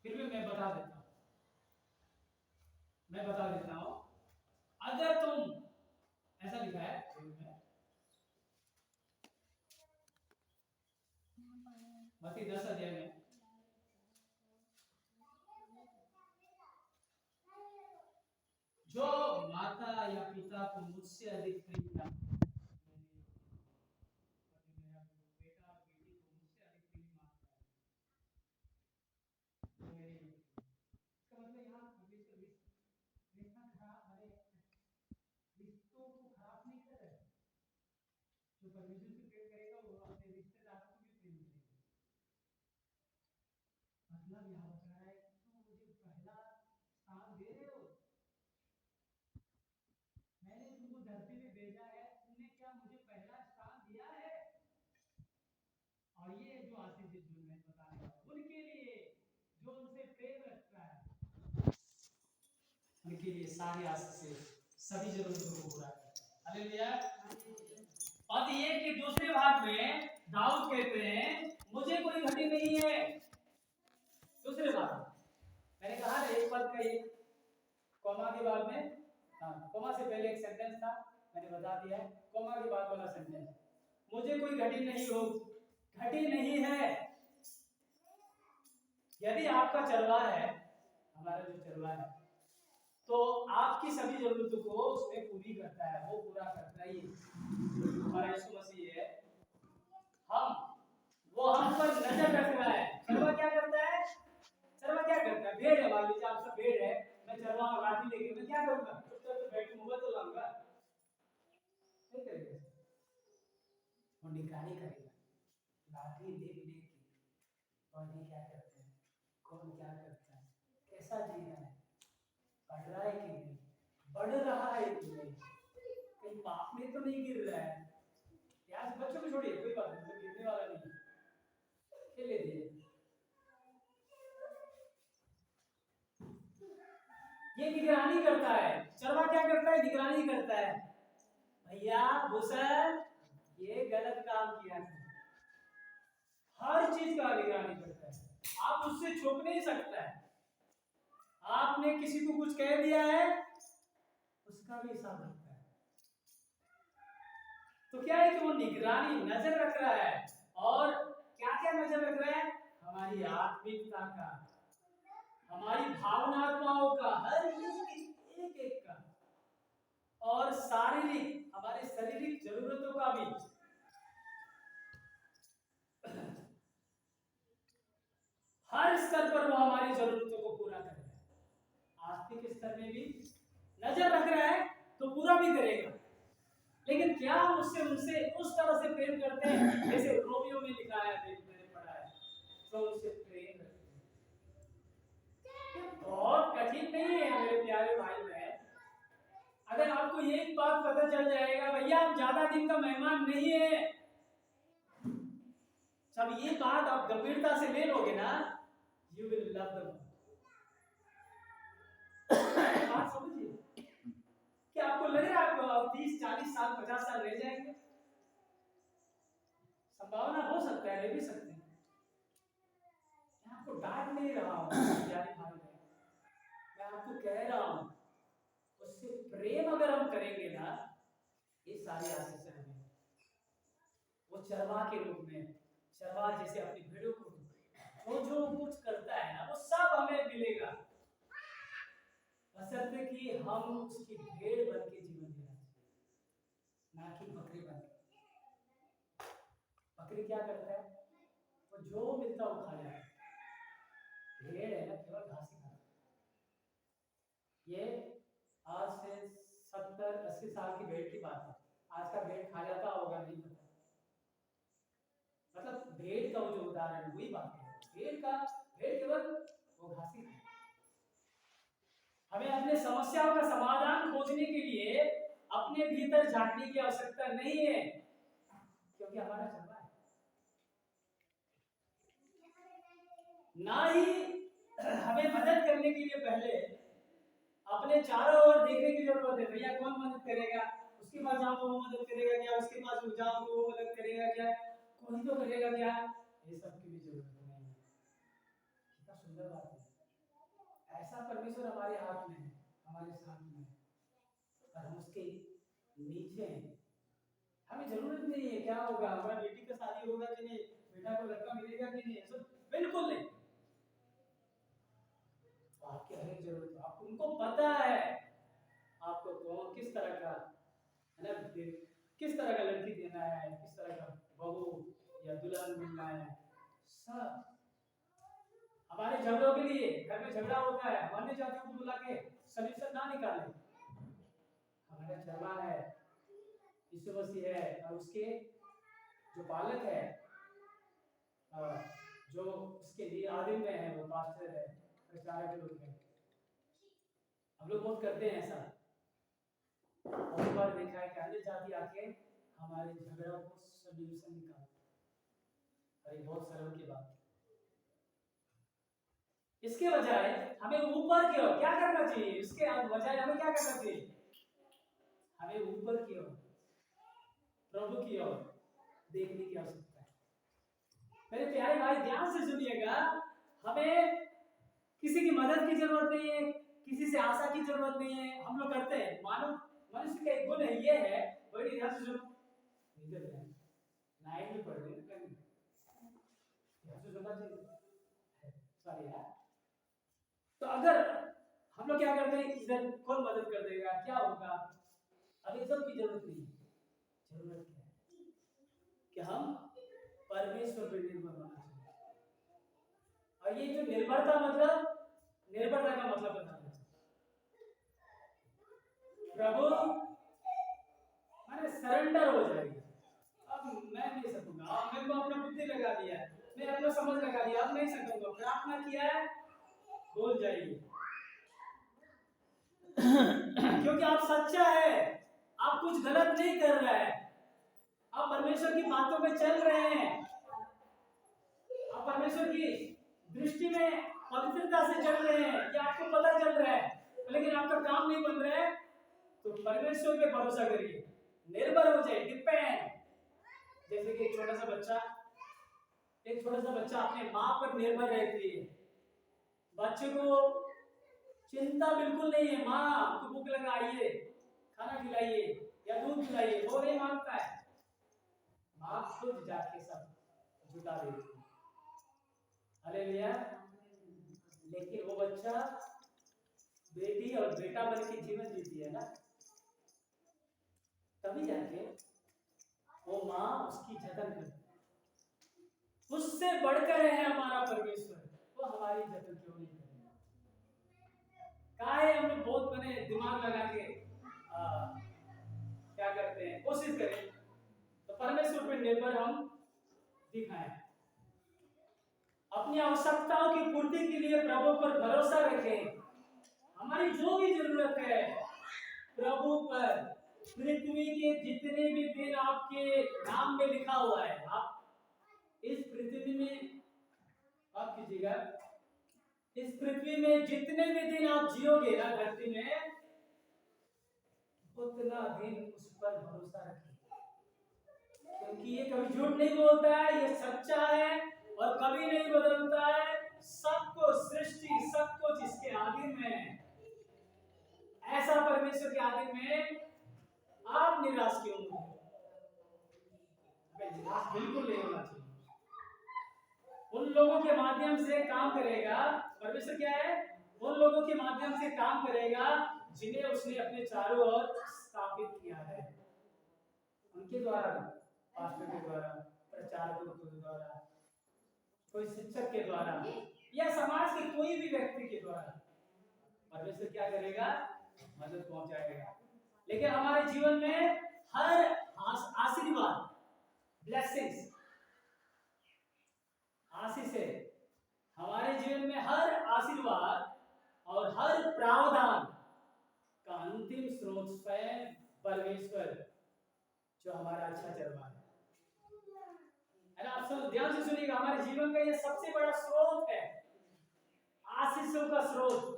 S1: फिर भी मैं बता देता हूँ, अगर तुम, ऐसा लिखा है मत्ती 10 अध्याय में, जो माता या पिता को मुझसे अधिक प्रेम करता है, बेटा और बेटी को मुझसे अधिक प्रेम मानता है, तो मेरे इसका मतलब यहाँ परमेश्वर रिश्ता खराब, अरे रिश्तों को खराब नहीं कर रहा है। जो परमेश्वर से प्रेम करेगा वो अपने रिश्तेदारों को भी प्रेम करेगा। मतलब यहाँ बता रहा है तुम मुझे पहला स्थान दे रहे हो, मैंने तुमको धरती में भेजा है, तुमने क्या मुझे पहला स्थान दिया है? और ये जो आशीष जो मैं बताने वाला हूं, उनके लिए जो उनसे प्रेम रखता है, उनके लिए सारी आशीष, सभी जरूरतों को पूरा करता है। हालेलुया। और ये कि दूसरे भाग में दाऊद कहते हैं, मुझे कोई घटी नहीं है। दूसरे भाग में मैंने कहा ना, एक पद का एक कॉमा के बाद में, कॉमा से पहले एक सेंटेंस था, मैंने बता दिया है, कॉमा के बाद वाला सेंटेंस, मुझे कोई घटी नहीं है। यदि आपका चरवाहा है, हमारा जो चरवाहा है, तो आपकी सभी जरूरतों को उसमें पूरी करता है, वो पूरा करता ही हमारा यीशु मसीह है। वो हम पर नजर रख रहा है। चरवाहा क्या करता है? भेड़ है, मान लीजिए आप सब भेड़ है, मैं चरवाहा लाठी लेके मैं क्या करूंगा? चुपचाप तो बैठ के मोबाइल चलाऊंगा? नहीं करेगा, वो निगरानी करेगा, कैसा जी रहा है, बढ़ रहा है कि नहीं, बढ़ रहा है कि नहीं, कहीं पाप में तो नहीं गिर रहा है। यार बच्चों को छोड़िए, कोई बात नहीं, तो गिरने वाला नहीं, खेले दिए। ये निगरानी करता है, चरवा क्या करता है, निगरानी करता है। भैया भूषण ये गलत काम किया था, हर चीज का निगरानी करता है, आप उससे छुप नहीं सकता है। आपने किसी को कुछ कह दिया है, उसका भी हिसाब रखता है। तो क्या है कि वो निगरानी नजर रख रहा है, और क्या क्या नजर रख रहा है, हमारी आत्मिकता का, हमारी भावनात्माओं का, हर एक का, और शारीरिक, हमारे शारीरिक जरूरतों का भी। हर स्तर पर वो हमारी जरूरतों को पूरा कर रहा है। आस्तिक स्तर में भी नजर रख रहा है तो पूरा भी करेगा। लेकिन क्या हम उससे उनसे उस तरह से प्रेम करते हैं जैसे रोमियो में लिखा है, मैंने पढ़ा है, तो उनसे प्रेम करते हैं। बहुत कठिन नहीं है मेरे प्यारे भाई बहन। अगर आपको एक बात पता चल जाएगा, भैया हम ज्यादा दिन का मेहमान नहीं है, जब ये बात आप गंभीरता से ले लोगे ना, यू विल लव द बात। समझिए कि आपको लग रहा है आपको 30 40 साल 50 साल रह जाएंगे, संभावना हो सकता है, रह भी सकते हैं। मैं आपको डांट नहीं रहा हूँ प्यारे भाई बहन, मैं आपको कह रहा हूँ उससे प्रेम अगर हम करेंगे ना, ये सारी आशीष हमें, वो चरवाह के रूप में, चरवाह जैसे अपनी भेड़ों को वो जो कुछ करता है ना, वो सब हमें मिलेगा, बशर्ते कि हम उसकी भेड़ बन के जीवन जीना चाहिए, ना कि बकरी बन के। बकरी क्या करता है, वो जो मिलता है वो खा जाता है। भेड़ है ना, केवल घास ही खाता है। ये आज से 70 80 साल की भेड़ की बात है, आज का भेड़ खा जाता होगा नहीं पता। मतलब भेड़ का वो जो उदाहरण है वही बात है, भेड़ केवल वो घास ही खाती है। हमें अपने समस्याओं का समाधान खोजने के लिए अपने भीतर झांकने की आवश्यकता नहीं है, क्योंकि हमारा चरवाहा है। ना ही हमें मदद करने के लिए पहले अपने चारों ओर देखने की जरूरत है, भैया कौन मदद करेगा, उसके पास जाओ तो वो मदद करेगा क्या, उसके पास जाओ तो वो मदद करेगा क्या, कोई तो करेगा क्या, ये सब की भी जरूरत नहीं है। कितना सुंदर बात है, ऐसा परमेश्वर हमारे हाथ में है, हमारे साथ में है, और हम उसके नीचे हैं। हमें जरूरत नहीं है क्या होगा, हमारा बेटी का शादी होगा कि नहीं, बेटा को लड़का मिलेगा कि नहीं, सब बिल्कुल नहीं। तो आपकी हर एक जरूरत है, आपको उनको पता है आपको कौन किस तरह का है ना, किस तरह का लड़की देना है, किस तरह का बहू या दुल्हन मिलना है। सब हमारे झगड़ों के लिए, घर में झगड़ा होता है, हम अन्य जातियों को बुला के सॉल्यूशन ना निकाले। हमारा चरवाहा है, यीशु मसीह है, और उसके जो पालक है, जो उसके लिए आदिम में है, वो पास्टर है, प्रचारक लोग हैं। हम लोग बहुत करते हैं ऐसा, बहुत बार देखा है कि अन्य जाति आके हमारे झगड़ों को सॉल्यूशन निकालते हैं। और ये बहुत सरल की बात है। इसके बजाय हमें ऊपर की ओर क्या करना चाहिए, इसके बजाय हमें क्या करना चाहिए, हमें ऊपर की ओर, प्रभु की ओर देखने की आवश्यकता है। मेरे प्यारे भाई ध्यान से सुनिएगा, हमें किसी की मदद की जरूरत नहीं है, किसी से आशा की जरूरत नहीं है। हम लोग करते हैं, मानो मनुष्य का एक गुण है, ये है, बड़ी ध्यान से सुनो, इधर ध्यान, लाइन में पढ़ रहे हैं कहीं, ध्यान से सुनना चाहिए, सॉरी यार। तो अगर हम लोग क्या करते हैं, इधर कौन मदद कर देगा, क्या होगा, अब ये सब की जरूरत नहीं है। जरूरत क्या है कि हम परमेश्वर पर निर्भर होना चाहिए। और ये जो निर्भरता, मतलब निर्भरता का मतलब बता दें, प्रभु माने सरेंडर हो जाएगी। अब मैं नहीं सकूंगा, अब मैंने अपना बुद्धि लगा दिया है, मैं अपना समझ लगा दिया, अब नहीं सकूंगा, प्रार्थना किया है, बोल जाइए, क्योंकि आप सच्चा है, आप कुछ गलत नहीं कर रहे हैं, आप परमेश्वर की बातों में चल रहे हैं, आप परमेश्वर की दृष्टि में पवित्रता से चल रहे हैं, ये आपको पता चल रहा है, लेकिन आपका काम नहीं बन रहा है, तो परमेश्वर पे भरोसा करिए, निर्भर हो जाए, डिपेंड। जैसे कि एक छोटा सा बच्चा अपने माँ पर निर्भर रहती है। बच्चे को चिंता बिल्कुल नहीं है, माँ को भूख लगा, आइए खाना खिलाइए या दूध पिलाइए, वो नहीं मांगता है, माँ खुद जाके सब जुटा देती है। हालेलुया। लेकिन वो बच्चा बेटी और बेटा बन के जीवन जीती है ना, तभी जाके वो माँ उसकी जतन करती है। उससे बढ़कर है हमारा परमेश्वर, वो हमारी जतन क्यों नहीं करेगा? काहे हम लोग बहुत बने दिमाग लगा के क्या करते हैं, कोशिश करें तो परमेश्वर पर निर्भर हम दिखाएं, अपनी आवश्यकताओं की पूर्ति के लिए प्रभु पर भरोसा रखें। हमारी जो भी जरूरत है प्रभु पर, पृथ्वी के जितने भी दिन आपके नाम में लिखा हुआ है, आप इस पृथ्वी में, आप कीजिएगा, इस पृथ्वी में जितने भी दिन आप जियोगे ना धरती में, उतना दिन उस पर भरोसा रखिए, क्योंकि ये कभी झूठ नहीं बोलता है, ये सच्चा है और कभी नहीं बदलता है। सबको सृष्टि, सब कुछ इसके अधीन में है। ऐसा परमेश्वर के अधीन में आप निराश क्यों हो? निराश बिल्कुल नहीं होना चाहिए। उन लोगों के माध्यम से काम करेगा परमेश्वर, क्या है, उन लोगों के माध्यम से काम करेगा जिन्हें उसने अपने चारों ओर स्थापित किया है। उनके द्वारा, पास्टर के द्वारा, प्रचारकों के द्वारा, कोई शिक्षक के द्वारा या समाज के कोई भी व्यक्ति के द्वारा परमेश्वर क्या करेगा, मदद पहुंचाएगा। लेकिन हमारे जीवन में हर आशीर्वाद, ब्लेसिंग्स, आशीष है, हमारे जीवन में हर आशीर्वाद और हर प्रावधान का अंतिम स्रोत स्वयं परमेश्वर, जो हमारा अच्छा चरवाहा है ना। आप सब ध्यान से सुनिएगा, हमारे जीवन का ये सबसे बड़ा स्रोत है, आशीषों का स्रोत,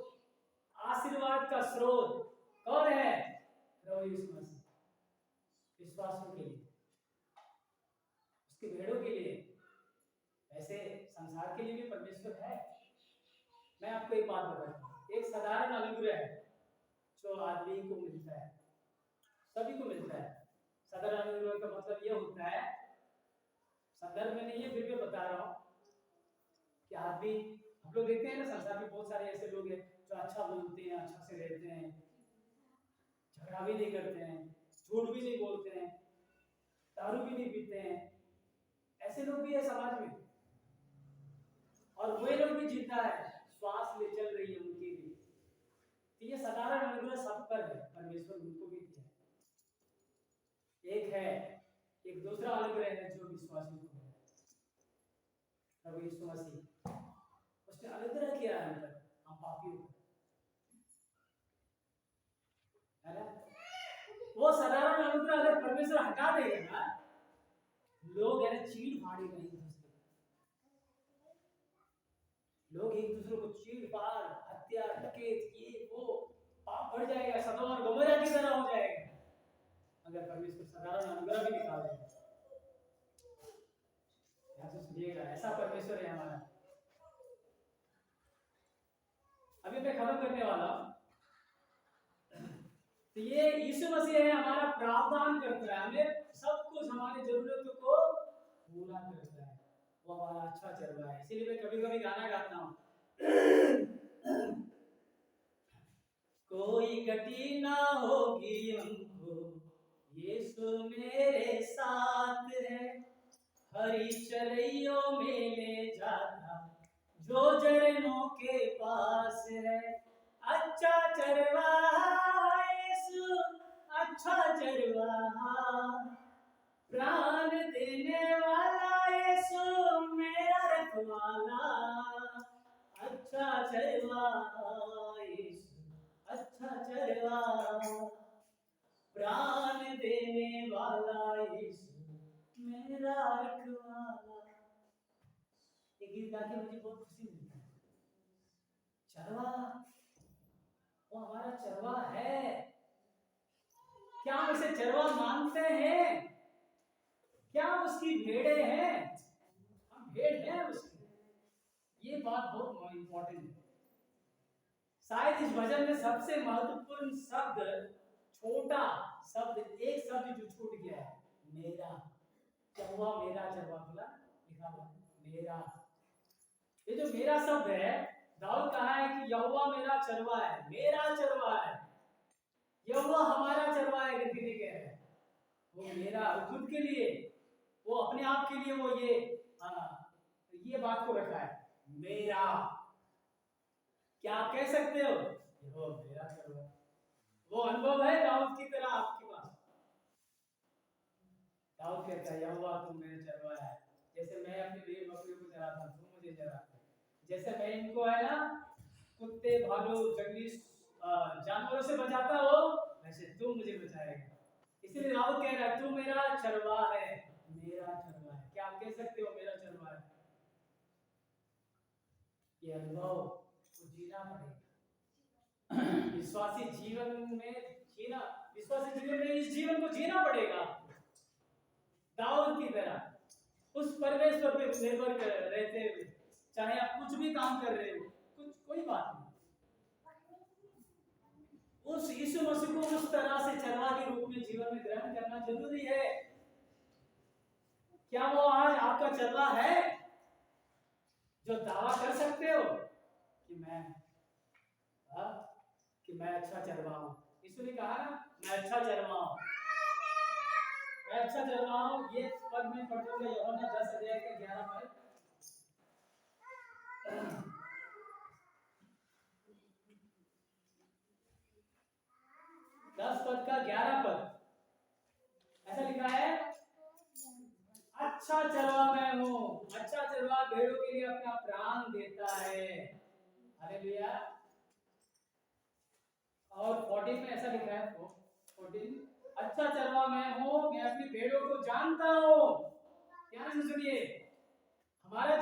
S1: आशीर्वाद का स्रोत कौन है? प्रभु यीशु मसीह। विश्वासियों के लिए, उसके भेड़ों के लिए, ऐसे संसार के लिए भी परमेश्वर है। मैं आपको एक बात बताता हूँ, एक साधारण अनुग्रह है जो आदमी को मिलता है, सभी को मिलता है। साधारण अनुग्रह का मतलब यह होता है, संदर्भ में नहीं है फिर भी बता रहा हूँ कि आदमी, हम लोग देखते हैं ना संसार में बहुत सारे ऐसे लोग हैं जो अच्छा बोलते हैं, अच्छा से रहते हैं, झगड़ा भी नहीं करते हैं, झूठ भी नहीं बोलते हैं, दारू भी नहीं पीते हैं, ऐसे लोग भी है समाज में। और वे लोग भी जिंदा है, श्वास ले चल रही है उनके लिए। तो ये साधारण अनुग्रह सब पर है, परमेश्वर उनको भी दिया है। एक दूसरा अनुग्रह है जो विश्वासियों को है, प्रभु यीशु मसीह, उसने अनुग्रह किया है हम पर, हम पापियों को, है ना। वो साधारण अनुग्रह अगर परमेश्वर हटा देगा ना, लोग है चीड़ फाड़ेगा एक दूसरे, लोग एक दूसरे को चीड़ फाड़, हत्या, डकैत, ये वो पाप बढ़ जाएगा, सदोम और गमोरा की तरह हो जाएगा अगर परमेश्वर साधारण अनुग्रह भी निकाल देगा। सुनिएगा, ऐसा परमेश्वर है हमारा। अभी मैं खत्म करने वाला हूं। तो ये यीशु मसीह है, हमारा प्रावधान करता है, हमें सब कुछ हमारी जरूरतों को पूरा करता है, वो हमारा अच्छा चल रहा है। इसीलिए मैं कभी कभी गाना गाता हूँ, कोई गति ना होगी हमको, यीशु मेरे साथ है, हरी चरइयों में ले जाता जो झरनों के पास है। अच्छा चरवाहा यीशु, अच्छा चरवाहा, प्राण देने वाला यीशु मेरा रखवाला। अच्छा चरवाहा यीशु, अच्छा चरवाहा। प्राण देने वाला यीशु मेरा रखवाला। ये गीत गा के मुझे बहुत खुशी मिलती है। चरवा, वो हमारा चरवा है। क्या हम उसे चरवा मानते हैं? क्या हम उसकी भेड़े हैं? हम भेड़ हैं उसकी। ये बात बहुत इंपॉर्टेंट है। शायद इस भजन में सबसे महत्वपूर्ण शब्द, छोटा शब्द, एक शब्द जो छूट गया है, मेरा चरवा। मेरा चरवा बोला, लिखा हुआ मेरा। ये जो मेरा शब्द है, दाऊद कहा है कि यहोवा मेरा चरवा है, मेरा चरवा है। यहोवा हमारा चरवा है करके नहीं कह रहे, वो मेरा खुद के लिए, वो अपने आप के लिए वो ये बात को रखा है, मेरा। क्या आप कह सकते हो वो मेरा चरवा? वो अनुभव है दाऊद की तरह आपके पास? दाऊद कहता है यहोवा तुम मेरे चरवा है। जैसे मैं अपनी भेड़ बकरियों को चराता हूं, तुम मुझे चराते हो। जैसे मैं इनको है ना कुत्ते भालू जंगली जानवरों से बचाता हो, वैसे तुम मुझे बचाएगा। इसलिए दाऊद कह रहा है तू मेरा चरवा है, मेरा चरवा है। क्या आप कह सकते हो मेरा चरवा है? ये अनुभव को जीना पड़ेगा। विश्वासी जीवन में जीना, विश्वासी जीवन में इस जीवन को जीना पड़ेगा। दाऊद की तरह उस परमेश्वर पे निर्भर रहते हुए, चाहे आप कुछ भी काम कर रहे हो, कुछ कोई बात नहीं, उस यीशु मसीह को उस तरह से चरवा के रूप में जीवन में ग्रहण करना जरूरी है। क्या वो आज आपका चरवा है जो दावा कर सकते हो कि मैं अच्छा चरवा हूं? यीशु ने कहा ना मैं अच्छा चरवा हूं, मैं अच्छा चरवा हूं। ये पद में पढ़ते हुए यूहन्ना 10 अध्याय के 11 पद, 10 पद का 11 पद ऐसा लिखा है, अच्छा चरवा मैं हूं। अच्छा चरवा भेड़ों के लिए अपना प्राण देता है। हालेलुया। और 14 में ऐसा लिखा है, 14, अच्छा चरवा मैं हूं, मैं अपनी भेड़ों को जानता हूं। ध्यान से सुनिए, हमारा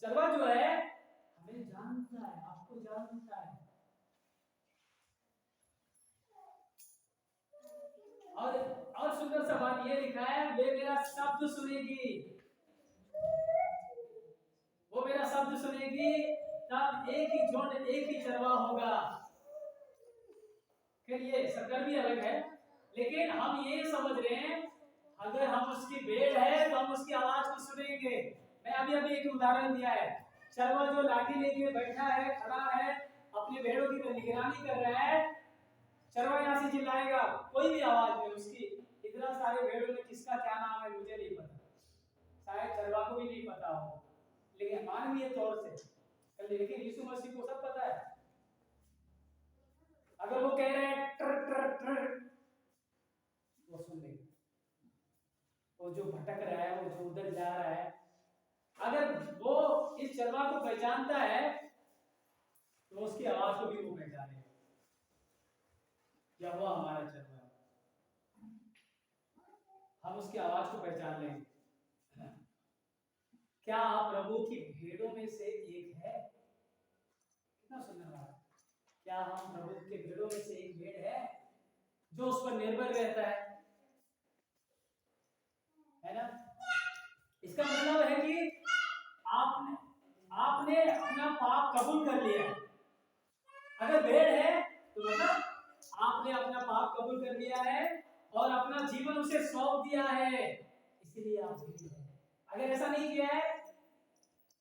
S1: चरवा जो है हमें जानता है, आपको जानता है। और सुंदर सा बात ये लिखा है, वे मेरा शब्द सुनेगी, वो मेरा शब्द सुनेगी, तब एक ही झुंड, एक ही चरवा होगा। फिर ये सरगर्मी भी अलग है, लेकिन हम ये समझ रहे हैं अगर हम उसकी भेड़ है तो हम उसकी आवाज को सुनेंगे। मैं अभी अभी एक उदाहरण दिया है, चरवा जो लाठी लेके बैठा है, खड़ा है, अपने भेड़ों की निगरानी कर रहा है, चरवा यहाँ से चिल्लाएगा कोई भी आवाज में, उसकी इतना सारे भेड़ों में किसका क्या नाम है मुझे नहीं पता, शायद चरवा को भी नहीं पता हो, लेकिन मानवीय तौर से, लेकिन यीशु मसीह को सब पता है। अगर वो कह रहे हैं ट्र ट्र ट्र, वो सुन लेंगे। वो जो भटक रहा है, वो जो उधर जा रहा है, अगर वो इस चरवा को पहचानता है तो उसकी आवाज को भी वो पहचानेगा, या वो हमारा चरवा है, हम उसकी आवाज को पहचान लेंगे। क्या आप प्रभु की भेड़ों में से एक है? कितना सुंदर बात है। क्या हम प्रभु के भेड़ों में से एक भेड़ है जो उस पर निर्भर रहता है ना? इसका मतलब है कि आपने अपना पाप कबूल कर लिया। अगर भेड़ है तो मतलब आपने अपना पाप कबूल कर लिया है और अपना जीवन उसे सौंप दिया है, इसलिए आप भेड़ हैं। अगर ऐसा नहीं किया है,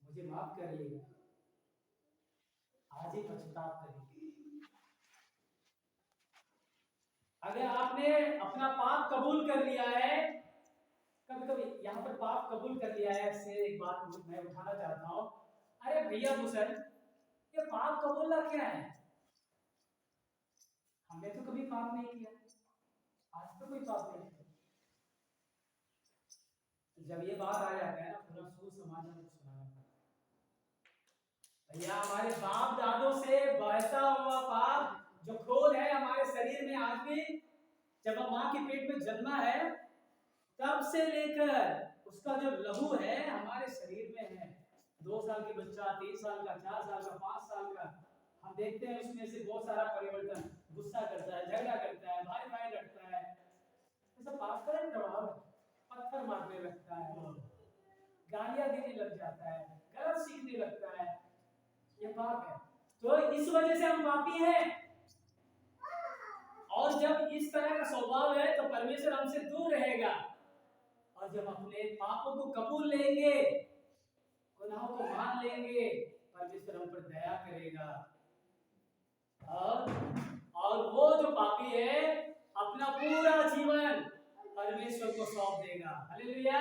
S1: मुझे माफ करिएगा, आज ही पछतावा करिए। अगर आपने अपना पाप कबूल कर लिया है, कभी कभी यहाँ पर पाप कबूल कर लिया है से एक बात मैं उठाना चाहता हूँ। अरे भैया मुसल, ये पाप कबूलना क्या है? हमने तो कभी पाप नहीं किया, आज तो कोई पाप नहीं किया। जब ये बात आ जाता है ना, पूरा सोच समाज में सुनाना पड़ता है। भैया हमारे बाप दादों से बहता हुआ पाप जो खोल है हमारे शरीर में आज भी जब वह माँ के पेट में जन्मा है तब से लेकर उसका जो लहू है हमारे शरीर में है। 2 साल के बच्चा, 3 साल का, 4 साल का, 5 साल का, हम देखते हैं उसमें से बहुत सारा परिवर्तन। गुस्सा करता है, झगड़ा करता है, भाई भाई लड़ता है, ऐसा पाप का प्रभाव है। पत्थर मारने लगता है, गालियां देने लग जाता है, गलत सीखने लगता है, ये पाप है। तो इस वजह से हम पापी हैं। और जब इस तरह का स्वभाव है तो परमेश्वर हमसे दूर रहेगा। और जब अपने पापों को कबूल लेंगे, गुनाहों को मान लेंगे, परमेश्वर हम पर दया करेगा। और वो जो पापी है अपना पूरा जीवन परमेश्वर को सौंप देगा। हालेलुया।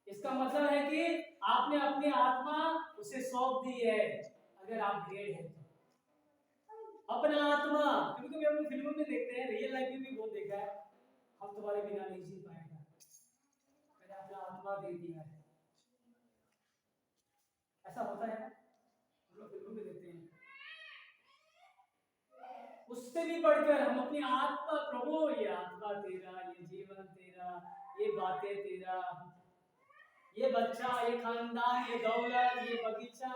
S1: इसका मतलब है कि आपने अपनी आत्मा उसे सौंप दी है। अगर आप भेड़ हैं तो अपना आत्मा, क्योंकि कभी अपनी फिल्मों में देखते हैं, रियल लाइफ में भी बहुत देखा है, हम तुम्हारे बिना नहीं जी पाएगा, मैंने अपना आत्मा दे दिया है। ऐसा होता है, हम लोग फिल्मों में देखते हैं। उससे भी बढ़कर हम अपनी आत्मा, प्रभु ये आत्मा तेरा, ये जीवन तेरा, ये बातें तेरा, ये बच्चा, ये खानदान, ये दौलत, ये बगीचा,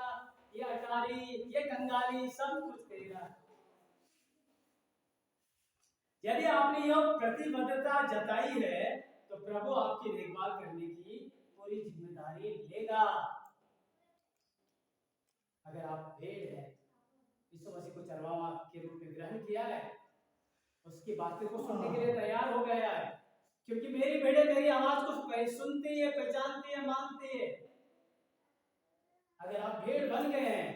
S1: ये अटारी, ये कंगाली, सब कुछ तेरा। यदि आपने यह प्रतिबद्धता जताई है तो प्रभु आपकी देखभाल करने की पूरी जिम्मेदारी लेगा। अगर आप भेड़ हैं, यीशु मसीह को चरवाहा के रूप में ग्रहण किया है, उसकी बातें को सुनने के लिए तैयार हो गया है, क्योंकि मेरी भेड़ें मेरी आवाज को सुनती है, पहचानती है, मानती है। अगर आप भेड़ बन गए हैं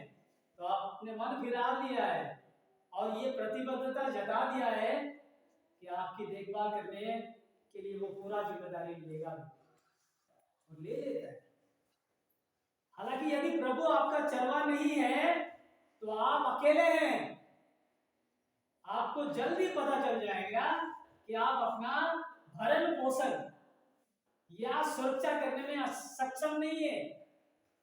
S1: तो आप अपने मन फिरा लिया है और ये प्रतिबद्धता जता दिया है कि आपकी देखभाल करने के लिए वो पूरा जिम्मेदारी लेगा और ले लेता है। हालांकि यदि प्रभु आपका चरवा नहीं है तो आप अकेले हैं। आपको जल्दी पता चल जाएगा कि आप अपना भरण पोषण या सुरक्षा करने में सक्षम नहीं है।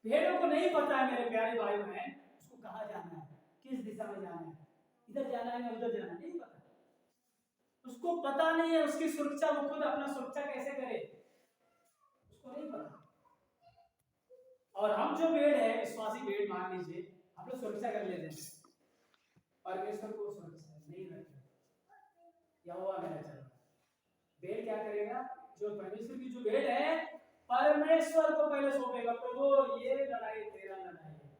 S1: भेड़ों को नहीं पता है, मेरे प्यारे भाई बहन, उसको कहाँ जाना है, किस दिशा में जाना है, इधर जाना है या उधर जाना है, नहीं पता। उसको पता नहीं है उसकी सुरक्षा, वो खुद अपना सुरक्षा कैसे करे, उसको नहीं पता। और हम जो भेड़ है, विश्वासी भेड़ मान लीजिए, हम लोग सुरक्षा कर लेते हैं, परमेश्वर को सुरक्षा नहीं रखते। यहोवा मेरा चरवाहा। भेड़ क्या करेगा? जो परमेश्वर की जो भेड़ है, परमेश्वर को पहले सौंपेगा, प्रभु ये लड़ाई तेरा लड़ाई है।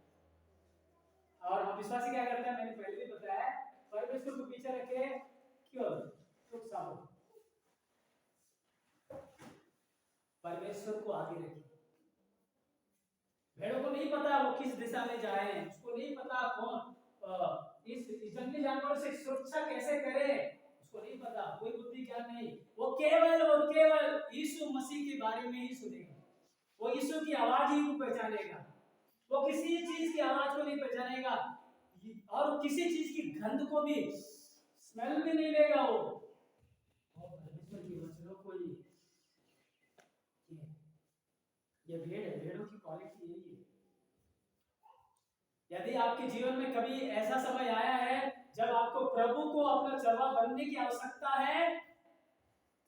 S1: और हम विश्वासी क्या करते हैं, मैंने पहले भी बताया, परमेश्वर को पीछे रखे, क्यों चुप साहब, परमेश्वर को आगे रखे। भेड़ों को नहीं पता वो किस दिशा में जाए, उसको नहीं पता कौन इस जंगली जानवर से सुरक्षा कैसे करे, उसको नहीं पता, कोई बुद्धि ज्ञान नहीं। वो केवल और केवल यीशु मसीह के बारे में ही सुनेगा, वो यीशु की आवाज ही को पहचानेगा, वो किसी चीज की आवाज को नहीं पहचानेगा और किसी चीज की गंध को भी स्मेल भी नहीं लेगा। वो परमेश्वर के वचनों को ही, ये भेड़ है, भेड़ों की क्वालिटी यही है। यदि आपके जीवन में कभी ऐसा समय आया है जब आपको प्रभु को अपना चरवाहा बनने की आवश्यकता है,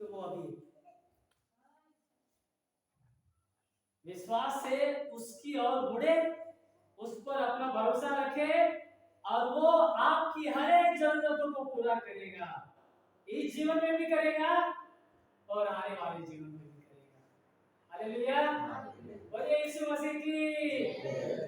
S1: तो वो अभी विश्वास से उसकी ओर मुड़े, उस पर अपना भरोसा रखे और वो आपकी हर एक जरूरतों को पूरा करेगा। इस जीवन में भी करेगा और आने वाले जीवन में भी करेगा। हालेलुया। बोलिए यीशु मसीह की।